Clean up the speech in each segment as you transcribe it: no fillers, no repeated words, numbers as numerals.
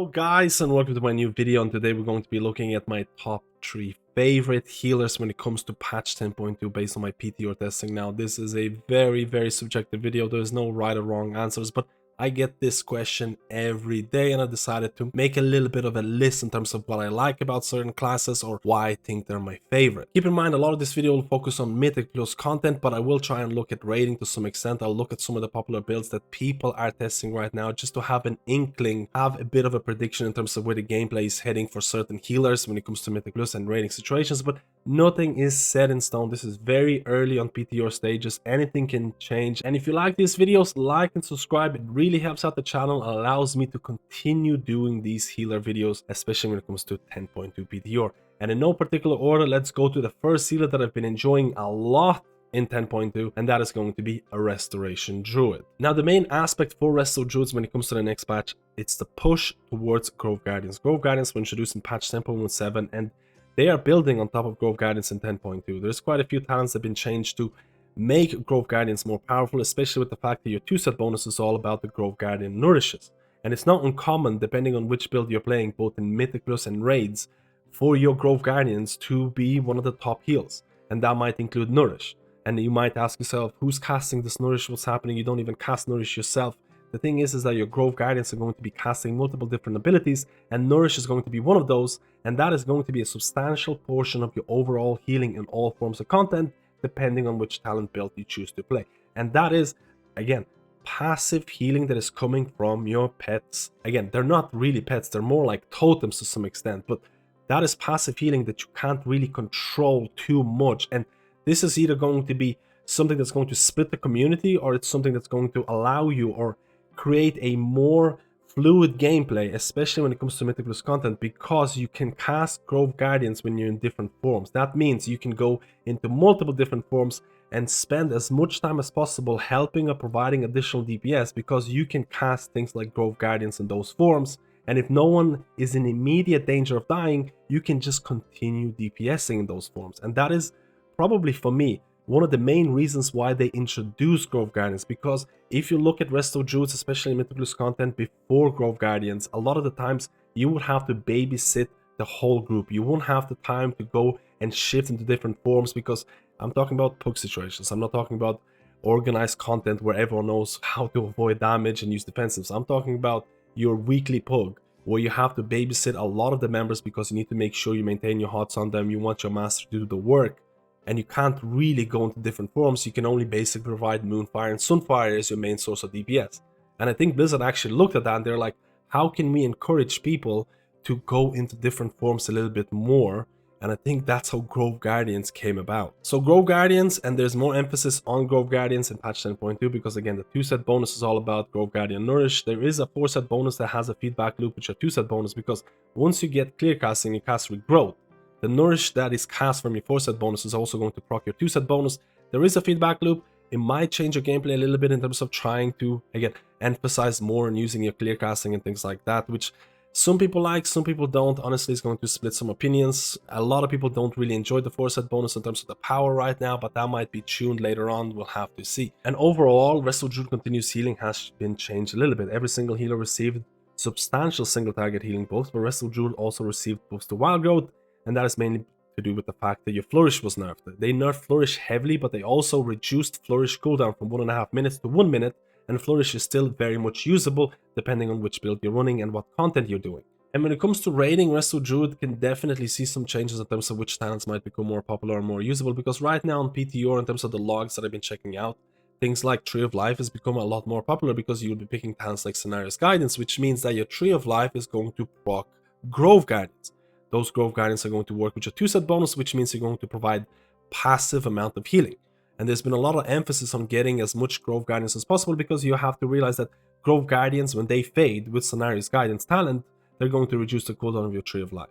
Hello guys and welcome to my new video, and today we're going to be looking at my top 3 favorite healers when it comes to patch 10.2 based on my PTR testing. Now this is a very subjective video. There's no right or wrong answers, but I get this question every day and I decided to make a little bit of a list in terms of what I like about certain classes or why I think they're my favorite. Keep in mind, a lot of this video will focus on mythic plus content, but I will try and look at rating to some extent. I'll look at some of the popular builds that people are testing right now just to have an inkling, have a bit of a prediction in terms of where the gameplay is heading for certain healers when it comes to mythic plus and rating situations, but nothing is set in stone. This is very early on PTR stages. Anything can change. And if you like these videos, like and subscribe. It really helps out the channel, allows me to continue doing these healer videos, especially when it comes to 10.2 PTR. And in no particular order, let's go to the first healer that I've been enjoying a lot in 10.2, and that is going to be a Restoration Druid. Now the main aspect for Resto Druids when it comes to the next patch, it's the push towards Grove Guardians. Grove Guardians were introduced in patch 10.17, and they are building on top of Grove Guardians in 10.2. There's quite a few talents that have been changed to make Grove Guardians more powerful, especially with the fact that your 2-set bonus is all about the Grove Guardian nourishes. And it's not uncommon, depending on which build you're playing, both in Mythic Plus and Raids, for your Grove Guardians to be one of the top heals. And that might include Nourish. And you might ask yourself, who's casting this Nourish? What's happening? You don't even cast Nourish yourself. The thing is that your Grove Guardians are going to be casting multiple different abilities, and Nourish is going to be one of those, and that is going to be a substantial portion of your overall healing in all forms of content, depending on which talent build you choose to play. And that is, again, passive healing that is coming from your pets. Again, they're not really pets, they're more like totems to some extent, but that is passive healing that you can't really control too much. And this is either going to be something that's going to split the community, or it's something that's going to allow you or create a more fluid gameplay, especially when it comes to Mythic Plus content, because you can cast Grove Guardians when you're in different forms. That means you can go into multiple different forms and spend as much time as possible helping or providing additional DPS, because you can cast things like Grove Guardians in those forms, and if no one is in immediate danger of dying, you can just continue DPSing in those forms. And that is probably, for me, one of the main reasons why they introduced Grove Guardians, because if you look at Resto Druids, especially in Mythic Plus content before Grove Guardians, a lot of the times you would have to babysit the whole group. You won't have the time to go and shift into different forms, because I'm talking about pug situations. I'm not talking about organized content where everyone knows how to avoid damage and use defensives. I'm talking about your weekly pug, where you have to babysit a lot of the members because you need to make sure you maintain your HOTS on them. You want your master to do the work, and you can't really go into different forms. You can only basically provide Moonfire and Sunfire as your main source of DPS. And I think Blizzard actually looked at that and they're like, how can we encourage people to go into different forms a little bit more? And I think that's how Grove Guardians came about. So Grove Guardians, and there's more emphasis on Grove Guardians in patch 10.2, because again, the 2-set bonus is all about Grove Guardian Nourish. There is a 4-set bonus that has a feedback loop, which is a 2-set bonus, because once you get clear casting, you cast Regrowth. The Nourish that is cast from your 4-set bonus is also going to proc your 2-set bonus. There is a feedback loop. It might change your gameplay a little bit in terms of trying to, again, emphasize more on using your clear casting and things like that, which some people like, some people don't. Honestly, it's going to split some opinions. A lot of people don't really enjoy the 4-set bonus in terms of the power right now, but that might be tuned later on. We'll have to see. And overall, Resto Druid continuous healing has been changed a little bit. Every single healer received substantial single target healing buffs, but Resto Druid also received buffs to Wild Growth, and that is mainly to do with the fact that your Flourish was nerfed. They nerfed Flourish heavily, but they also reduced Flourish cooldown from 1.5 minutes to 1 minute, and Flourish is still very much usable depending on which build you're running and what content you're doing. And when it comes to raiding, Resto Druid can definitely see some changes in terms of which talents might become more popular or more usable, because right now on PTR, in terms of the logs that I've been checking out, things like Tree of Life has become a lot more popular, because you'll be picking talents like Scenarios Guidance, which means that your Tree of Life is going to proc Grove Guardians. Those Grove Guardians are going to work with your 2-set bonus, which means you're going to provide passive amount of healing. And there's been a lot of emphasis on getting as much Grove Guardians as possible, because you have to realize that Grove Guardians, when they fade with Scenarios Guidance talent, they're going to reduce the cooldown of your Tree of Life.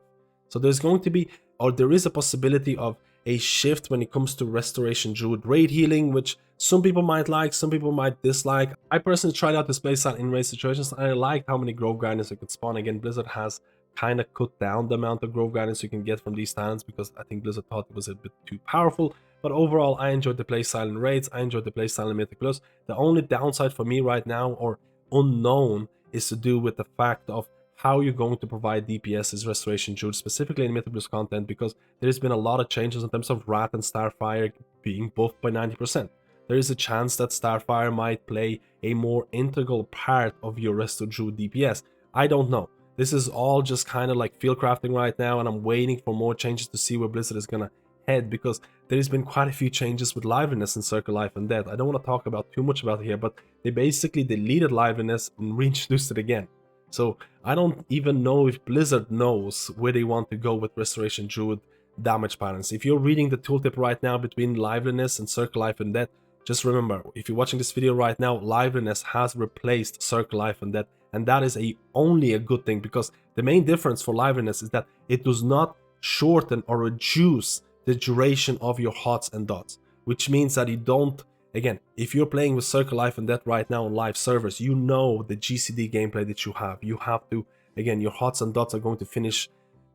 So there's going to be, or there is a possibility of a shift when it comes to Restoration Druid raid healing, which some people might like, some people might dislike. I personally tried out this playstyle in raid situations, and I liked how many Grove Guardians I could spawn. Again, Blizzard has kind of cut down the amount of Grove Guardians you can get from these talents, because I think Blizzard thought it was a bit too powerful. But overall, I enjoyed the playstyle in Raids, I enjoyed the playstyle in Mythic Plus. The only downside for me right now, or unknown, is to do with the fact of how you're going to provide DPS is Restoration Druid, specifically in Mythic Plus content, because there's been a lot of changes in terms of Wrath and Starfire being buffed by 90%. There is a chance that Starfire might play a more integral part of your Resto Druid DPS. I don't know. This is all just kind of like field crafting right now, and I'm waiting for more changes to see where Blizzard is gonna head, because there's been quite a few changes with liveliness in Circle Life and Death. I don't want to talk about too much about it here, but they basically deleted liveliness and reintroduced it again. So I don't even know if Blizzard knows where they want to go with Restoration Druid damage patterns. If you're reading the tooltip right now between liveliness and Circle Life and Death, just remember, if you're watching this video right now, liveliness has replaced Circle Life and Death, and that is only a good thing, because the main difference for liveliness is that it does not shorten or reduce the duration of your HOTS and dots, which means that you don't, again, if you're playing with Circle Life and Death right now on live servers, you know the GCD gameplay that you have. You have to, again, your HOTS and dots are going to finish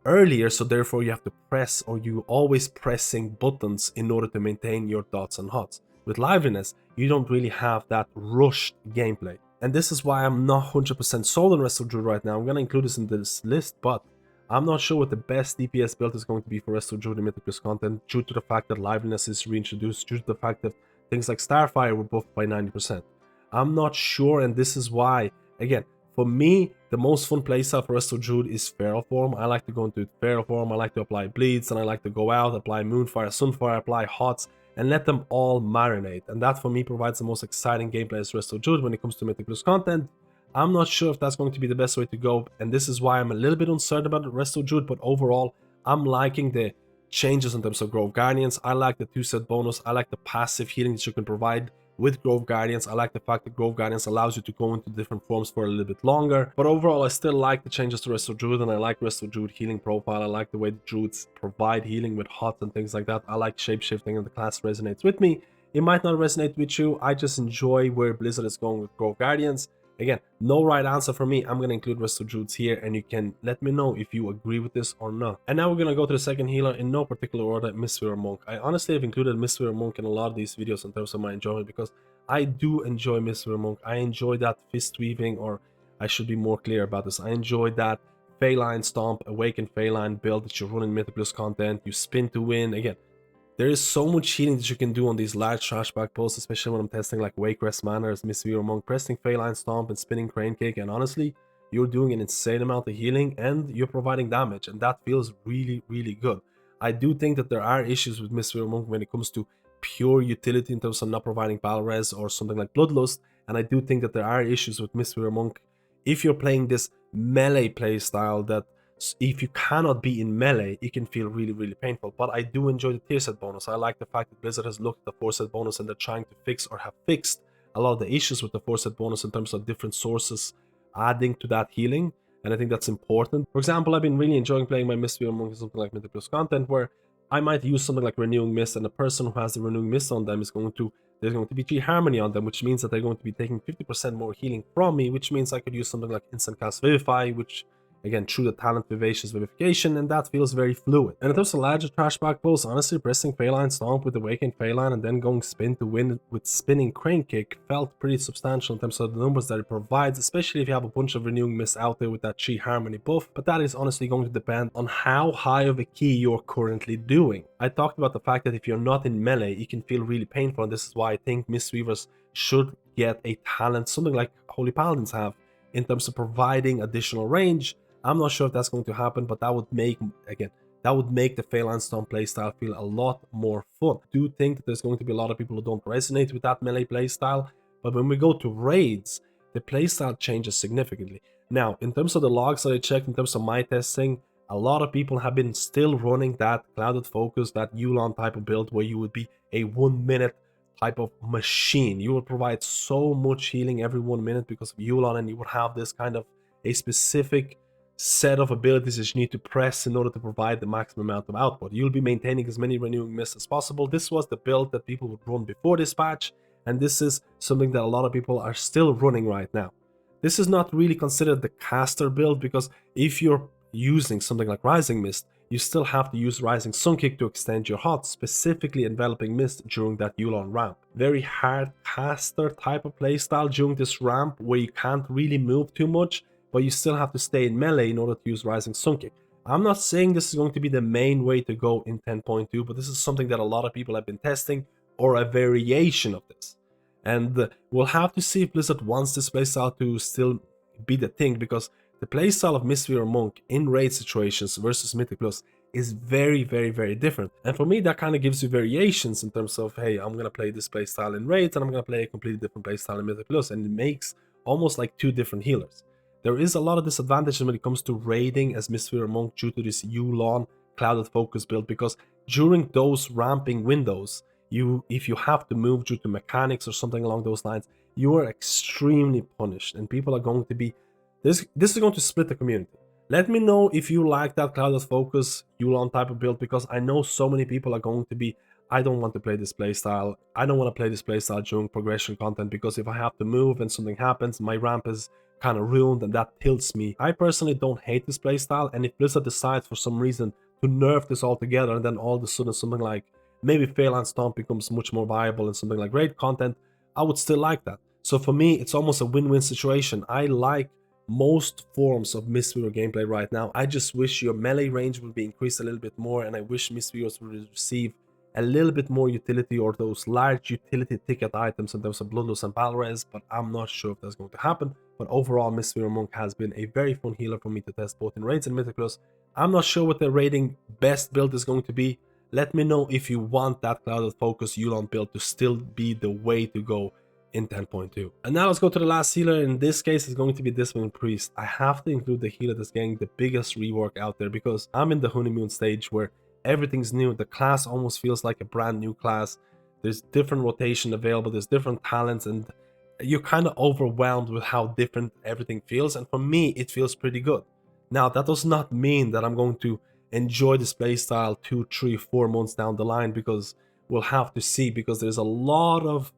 earlier, so therefore you have to press, or you always pressing buttons in order to maintain your dots and HOTS. With liveliness, you don't really have that rushed gameplay. And this is why I'm not 100% sold on Resto Druid right now. I'm going to include this in this list, but I'm not sure what the best DPS build is going to be for Resto Druid in Mythic Plus content, due to the fact that liveliness is reintroduced, due to the fact that things like Starfire were buffed by 90%. I'm not sure, and this is why, again, for me, the most fun playstyle for Resto Druid is Feral Form. I like to go into Feral Form, I like to apply Bleeds, and I like to go out, apply Moonfire, Sunfire, apply HOTS, and let them all marinate. And that for me provides the most exciting gameplay as Resto Druid when it comes to Mythic Plus content. I'm not sure if that's going to be the best way to go, and this is why I'm a little bit uncertain about Resto Druid, but overall, I'm liking the changes in terms of Grove Guardians. I like the 2-set bonus, I like the passive healing that you can provide with Grove Guardians. I like the fact that Grove Guardians allows you to go into different forms for a little bit longer. But overall, I still like the changes to Resto Druid, and I like Resto Druid healing profile. I like the way the Druids provide healing with HOTS and things like that. I like shapeshifting, and the class resonates with me. It might not resonate with you. I just enjoy where Blizzard is going with Grove Guardians. Again, no right answer for me. I'm going to include Resto Druids here, and you can let me know if you agree with this or not. And now we're going to go to the second healer in no particular order, Mistweaver Monk. I honestly have included Mistweaver Monk in a lot of these videos in terms of my enjoyment, because I do enjoy Mistweaver Monk. I enjoy that fist weaving, or I should be more clear about this. I enjoy that Feline Stomp, Awakened Feline build that you run in Mythic Plus content. You spin to win. Again, there is so much healing that you can do on these large trashback pulls, especially when I'm testing like Wake Rest Manor as Mistweaver Monk, pressing Feline Stomp and spinning Crane Kick, and honestly, you're doing an insane amount of healing and you're providing damage, and that feels really, really good. I do think that there are issues with Mistweaver Monk when it comes to pure utility in terms of not providing battle res or something like Bloodlust, and I do think that there are issues with Mistweaver Monk if you're playing this melee playstyle, that if you cannot be in melee, it can feel really, really painful. But I do enjoy the tier set bonus. I like the fact that Blizzard has looked at the 4-set bonus and they're trying to fix, or have fixed, a lot of the issues with the 4-set bonus in terms of different sources adding to that healing, and I think that's important. For example, I've been really enjoying playing my Mistweaver Monk in something like Mythic Plus content, where I might use something like Renewing Mist, and the person who has the Renewing Mist on them is there's going to be G Harmony on them, which means that they're going to be taking 50% more healing from me, which means I could use something like Instant Cast Vivify, which, again, through the talent Vivacious Vivification, and that feels very fluid. And in terms of larger trashback pulls, honestly, pressing Feline Stomp with Awakened Feline and then going spin to win with spinning Crane Kick felt pretty substantial in terms of the numbers that it provides, especially if you have a bunch of Renewing Mist out there with that Chi Harmony buff. But that is honestly going to depend on how high of a key you're currently doing. I talked about the fact that if you're not in melee, it can feel really painful, and this is why I think Mistweavers should get a talent, something like Holy Paladins have, in terms of providing additional range. I'm not sure if that's going to happen, but that would make, again, that would make the Feline Stomp playstyle feel a lot more fun. I do think that there's going to be a lot of people who don't resonate with that melee playstyle, but when we go to raids, the playstyle changes significantly. Now, in terms of the logs that I checked, in terms of my testing, a lot of people have been still running that Clouded Focus, that Yulon type of build, where you would be a 1 minute type of machine. You would provide so much healing every 1 minute because of Yulon, and you would have this kind of a specific set of abilities that you need to press in order to provide the maximum amount of output. You'll be maintaining as many Renewing Mists as possible. This was the build that people would run before this patch, and this is something that a lot of people are still running right now. This is not really considered the caster build, because if you're using something like Rising Mist, you still have to use Rising Sun Kick to extend your HOT, specifically Enveloping Mist during that Yulon ramp. Very hard caster type of playstyle during this ramp, where you can't really move too much, but you still have to stay in melee in order to use Rising Sun Kick. I'm not saying this is going to be the main way to go in 10.2, but this is something that a lot of people have been testing, or a variation of this. And we'll have to see if Blizzard wants this playstyle to still be the thing, because the playstyle of Mistweaver Monk in raid situations versus Mythic Plus is very, very, very different. And for me, that kind of gives you variations in terms of, hey, I'm going to play this playstyle in raids and I'm going to play a completely different playstyle in Mythic Plus, and it makes almost like two different healers. There is a lot of disadvantages when it comes to raiding as Mistweaver Monk due to this Yulon Clouded Focus build, because during those ramping windows, if you have to move due to mechanics or something along those lines, you are extremely punished, and people are going to be this is going to split the community. Let me know if you like that Clouded Focus Yulon type of build, because I know so many people are going to be, I don't want to play this playstyle, I don't want to play this playstyle during progression content, because if I have to move and something happens, my ramp is kind of ruined and that tilts me. I personally don't hate this playstyle, and if Blizzard decides for some reason to nerf this altogether, and then all of a sudden something like maybe Phalanx Stomp becomes much more viable and something like raid content, I would still like that. So for me, it's almost a win-win situation. I like most forms of Mistweaver gameplay right now. I just wish your melee range would be increased a little bit more, and I wish Mistweavers would receive a little bit more utility, or those large utility ticket items in terms of Bloodlust and Battle Res, but I'm not sure if that's going to happen. But overall, Mistweaver Monk has been a very fun healer for me to test both in raids and Mythic Plus. I'm not sure what the rating best build is going to be. Let me know if you want that Clouded Focus Yulon build to still be the way to go in 10.2. And now let's go to the last healer. In this case, it's going to be Discipline Priest. I have to include the healer that's getting the biggest rework out there, because I'm in the honeymoon stage where everything's new. The class almost feels like a brand new class. There's different rotation available, there's different talents, and you're kind of overwhelmed with how different everything feels. And for me, it feels pretty good. Now, that does not mean that I'm going to enjoy this playstyle 2, 3, 4 months down the line, because we'll have to see, because there's a lot of,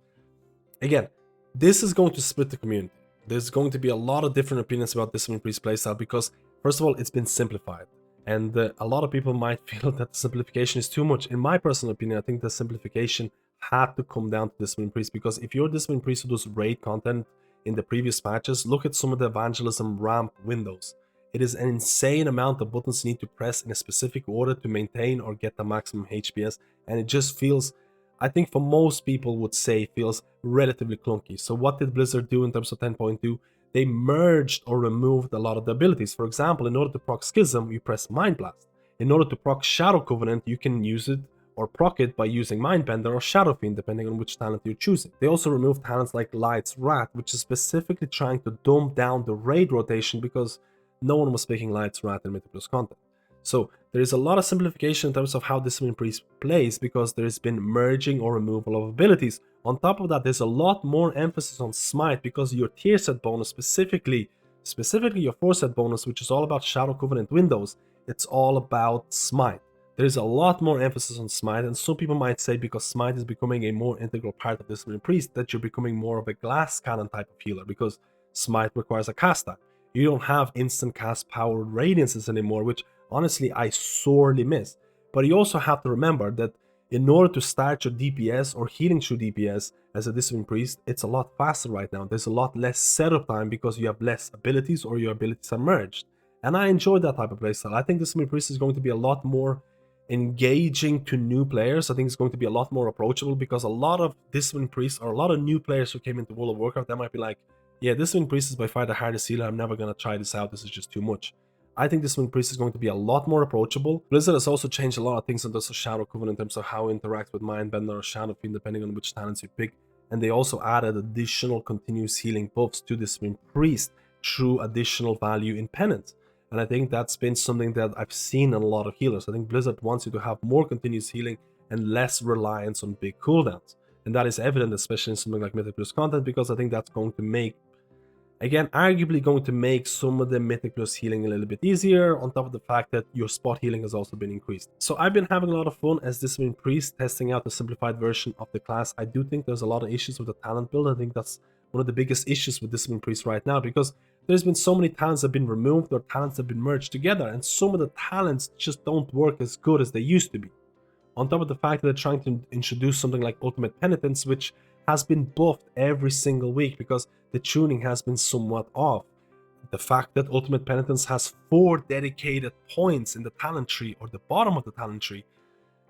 again, this is going to split the community. There's going to be a lot of different opinions about Discipline Priest playstyle, because first of all, it's been simplified, and a lot of people might feel that the simplification is too much. In my personal opinion, I think the simplification had to come down to Discipline Priest, because if you're Discipline Priest who does raid content in the previous patches, look at some of the evangelism ramp windows. It is an insane amount of buttons you need to press in a specific order to maintain or get the maximum HPS, and it just feels, I think for most people would say, feels relatively clunky. So what did Blizzard do in terms of 10.2? They merged or removed a lot of the abilities. For example, in order to proc Schism, you press Mind Blast. In order to proc Shadow Covenant, you can use it or proc it by using Mindbender or Shadow Fiend, depending on which talent you're choosing. They also removed talents like Light's Wrath, which is specifically trying to dumb down the raid rotation, because no one was picking Light's Wrath in Mythic Plus content. So there is a lot of simplification in terms of how Discipline Priest plays, because there's been merging or removal of abilities. On top of that, there's a lot more emphasis on Smite, because your tier set bonus, specifically your 4 set bonus, which is all about Shadow Covenant windows, it's all about Smite. There's a lot more emphasis on Smite, and some people might say because Smite is becoming a more integral part of Discipline Priest, that you're becoming more of a glass cannon type of healer, because Smite requires a cast time. You don't have instant cast powered radiances anymore, which honestly I sorely miss. But you also have to remember that in order to start your DPS or healing through DPS as a Discipline Priest, it's a lot faster right now. There's a lot less setup time, because you have less abilities, or your abilities are merged. And I enjoy that type of playstyle. I think Discipline Priest is going to be a lot more engaging to new players. I think it's going to be a lot more approachable, because a lot of Discipline Priests, or a lot of new players who came into World of Warcraft, they might be like, yeah, Discipline Priest is by far the hardest healer, I'm never going to try this out, this is just too much. I think Discipline Priest is going to be a lot more approachable. Blizzard has also changed a lot of things in terms of Shadow Covenant, in terms of how it interacts with Mindbender or Shadow Fiend, depending on which talents you pick. And they also added additional continuous healing buffs to Discipline Priest through additional value in Penance. And I think that's been something that I've seen in a lot of healers. I think Blizzard wants you to have more continuous healing and less reliance on big cooldowns. And that is evident, especially in something like Mythic Plus content, because I think that's going to make, again, arguably going to make some of the Mythic Plus healing a little bit easier, on top of the fact that your spot healing has also been increased. So I've been having a lot of fun as Discipline Priest, testing out the simplified version of the class. I do think there's a lot of issues with the talent build. I think that's one of the biggest issues with Discipline Priest right now, because there's been so many talents that have been removed, or talents that have been merged together, and some of the talents just don't work as good as they used to be. On top of the fact that they're trying to introduce something like Ultimate Penitence, which has been buffed every single week because the tuning has been somewhat off. The fact that Ultimate Penitence has 4 dedicated points in the talent tree, or the bottom of the talent tree,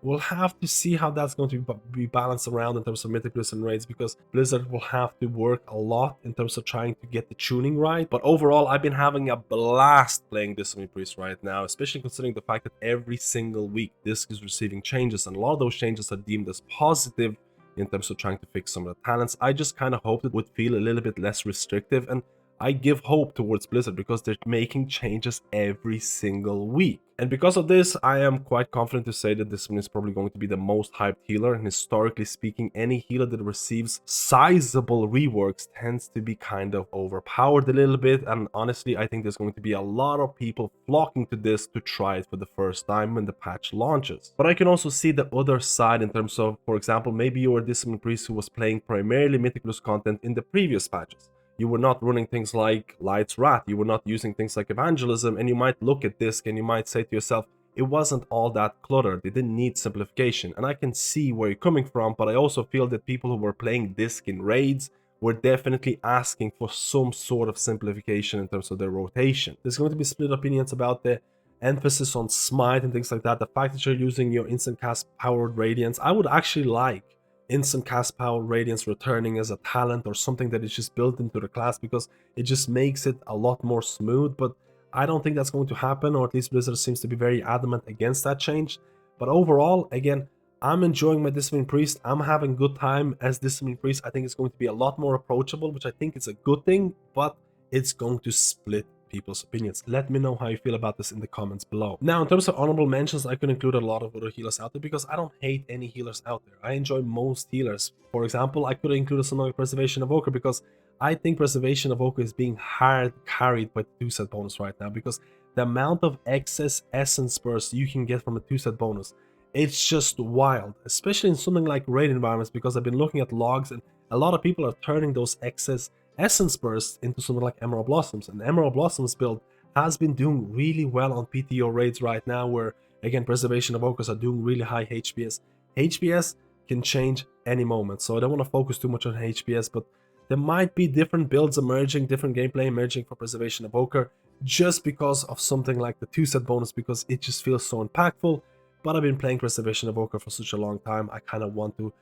we'll have to see how that's going to be balanced around in terms of Mythic Plus and raids, because Blizzard will have to work a lot in terms of trying to get the tuning right. But overall, I've been having a blast playing Discipline Priest right now, especially considering the fact that every single week Disc is receiving changes, and a lot of those changes are deemed as positive in terms of trying to fix some of the talents. I just kind of hoped it would feel a little bit less restrictive, and I give hope towards Blizzard because they're making changes every single week. And because of this, I am quite confident to say that this one is probably going to be the most hyped healer. And historically speaking, any healer that receives sizable reworks tends to be kind of overpowered a little bit. And honestly, I think there's going to be a lot of people flocking to this to try it for the first time when the patch launches. But I can also see the other side in terms of, for example, maybe you were a Discipline Priest who was playing primarily Mythic Plus content in the previous patches. You were not running things like Light's Wrath, you were not using things like Evangelism, and you might look at this and you might say to yourself, it wasn't all that cluttered, it didn't need simplification. And I can see where you're coming from, but I also feel that people who were playing Disc in raids were definitely asking for some sort of simplification in terms of their rotation. There's going to be split opinions about the emphasis on Smite and things like that, the fact that you're using your instant cast powered Radiance. I would actually like instant cast power Radiance returning as a talent or something that is just built into the class, because it just makes it a lot more smooth. But I don't think that's going to happen, or at least Blizzard seems to be very adamant against that change. But overall, again, I'm enjoying my Discipline Priest. I'm having good time as Discipline Priest. I think it's going to be a lot more approachable, which I think is a good thing, but it's going to split people's opinions. Let me know how you feel about this in the comments below. Now, in terms of honorable mentions, I could include a lot of other healers out there because I don't hate any healers out there. I enjoy most healers. For example, I could include something like Preservation Evoker because I think Preservation Evoker is being hard carried by the 2-set bonus right now, because the amount of excess essence bursts you can get from a 2-set bonus, it's just wild, especially in something like raid environments, because I've been looking at logs and a lot of people are turning those excess essence bursts into something like Emerald Blossoms, and Emerald Blossoms build has been doing really well on PTO raids right now, where again Preservation Evokers are doing really high HPS. HPS can change any moment, so I don't want to focus too much on HPS, but there might be different builds emerging, different gameplay emerging for Preservation Evoker just because of something like the 2-set bonus, because it just feels so impactful. But I've been playing Preservation Evoker for such a long time, I kind of want to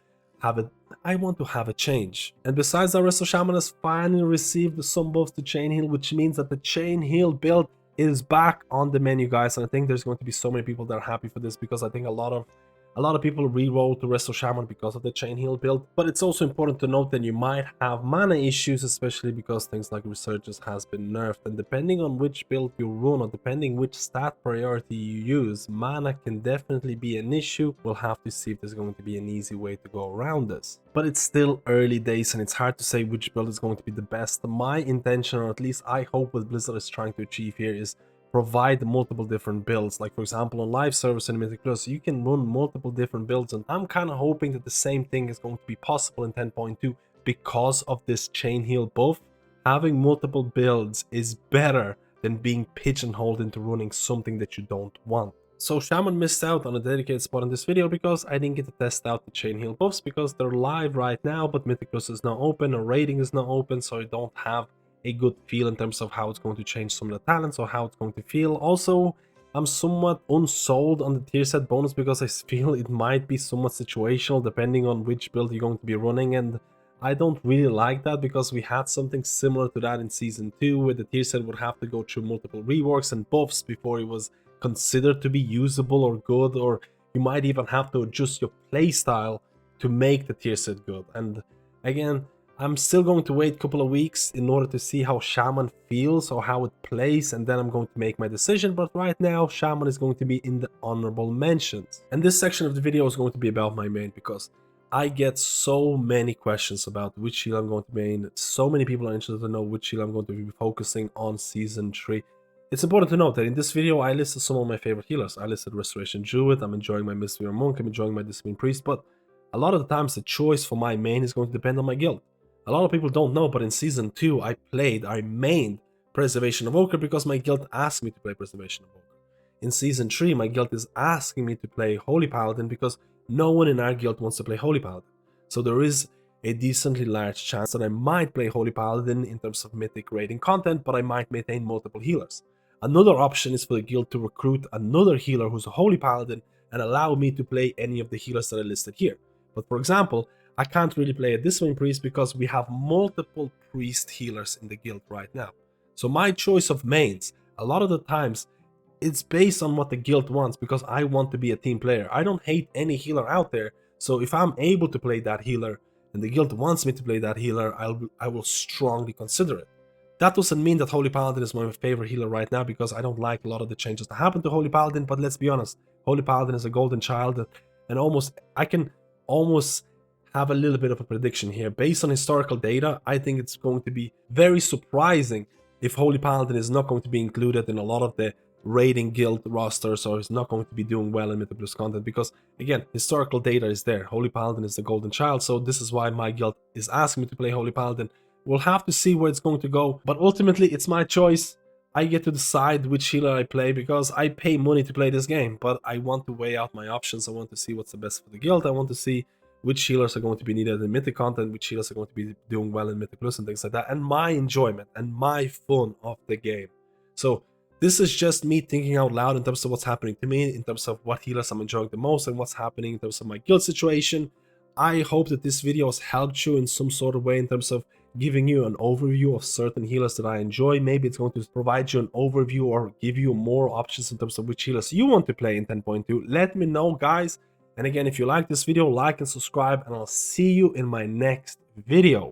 have it. I want to have a change. And besides that, Resto Shaman has finally received some buffs to Chain Heal, which means that the Chain Heal build is back on the menu, guys. And I think there's going to be so many people that are happy for this, because I think a lot of people re-roll to Resto Shaman because of the Chain Heal build. But it's also important to note that you might have mana issues, especially because things like Resurgence has been nerfed, and depending on which build you run or depending which stat priority you use, mana can definitely be an issue. We'll have to see if there's going to be an easy way to go around this. But it's still early days and it's hard to say which build is going to be the best. My intention, or at least I hope what Blizzard is trying to achieve here, is provide multiple different builds. Like for example, on live service in Mythic Plus, you can run multiple different builds, and I'm kind of hoping that the same thing is going to be possible in 10.2 because of this Chain Heal buff. Having multiple builds is better than being pigeonholed into running something that you don't want. So Shaman missed out on a dedicated spot in this video because I didn't get to test out the Chain Heal buffs, because they're live right now, but Mythic Plus is not open, or rating is not open, so I don't have a good feel in terms of how it's going to change some of the talents or how it's going to feel. Also, I'm somewhat unsold on the tier set bonus because I feel it might be somewhat situational depending on which build you're going to be running, and I don't really like that, because we had something similar to that in Season 2 where the tier set would have to go through multiple reworks and buffs before it was considered to be usable or good, or you might even have to adjust your playstyle to make the tier set good. And again, I'm still going to wait a couple of weeks in order to see how Shaman feels or how it plays, and then I'm going to make my decision. But right now, Shaman is going to be in the honorable mentions. And this section of the video is going to be about my main, because I get so many questions about which heal I'm going to main. So many people are interested to know which heal I'm going to be focusing on Season 3. It's important to note that in this video, I listed some of my favorite healers. I listed Resto Druid, I'm enjoying my Mistweaver Monk, I'm enjoying my Discipline Priest, but a lot of the times the choice for my main is going to depend on my guild. A lot of people don't know, but in Season 2, I mained Preservation Evoker because my guild asked me to play Preservation Evoker. In Season 3, my guild is asking me to play Holy Paladin because no one in our guild wants to play Holy Paladin. So there is a decently large chance that I might play Holy Paladin in terms of mythic raiding content, but I might maintain multiple healers. Another option is for the guild to recruit another healer who's a Holy Paladin and allow me to play any of the healers that I listed here. But for example, I can't really play a Discipline Priest because we have multiple priest healers in the guild right now. So my choice of mains, a lot of the times, it's based on what the guild wants because I want to be a team player. I don't hate any healer out there, so if I'm able to play that healer and the guild wants me to play that healer, I will strongly consider it. That doesn't mean that Holy Paladin is my favorite healer right now because I don't like a lot of the changes that happen to Holy Paladin, but let's be honest, Holy Paladin is a golden child and I can almost have a little bit of a prediction here. Based on historical data, I think it's going to be very surprising if Holy Paladin is not going to be included in a lot of the raiding guild rosters or is not going to be doing well in Mythic Plus content because, again, historical data is there. Holy Paladin is the golden child, so this is why my guild is asking me to play Holy Paladin. We'll have to see where it's going to go, but ultimately it's my choice. I get to decide which healer I play because I pay money to play this game, but I want to weigh out my options. I want to see what's the best for the guild. I want to see which healers are going to be needed in Mythic content, which healers are going to be doing well in Mythic Plus and things like that, and my enjoyment and my fun of the game. So this is just me thinking out loud in terms of what's happening to me, in terms of what healers I'm enjoying the most and what's happening in terms of my guild situation. I hope that this video has helped you in some sort of way in terms of giving you an overview of certain healers that I enjoy. Maybe it's going to provide you an overview or give you more options in terms of which healers you want to play in 10.2. Let me know, guys. And again, if you like this video, like and subscribe, and I'll see you in my next video.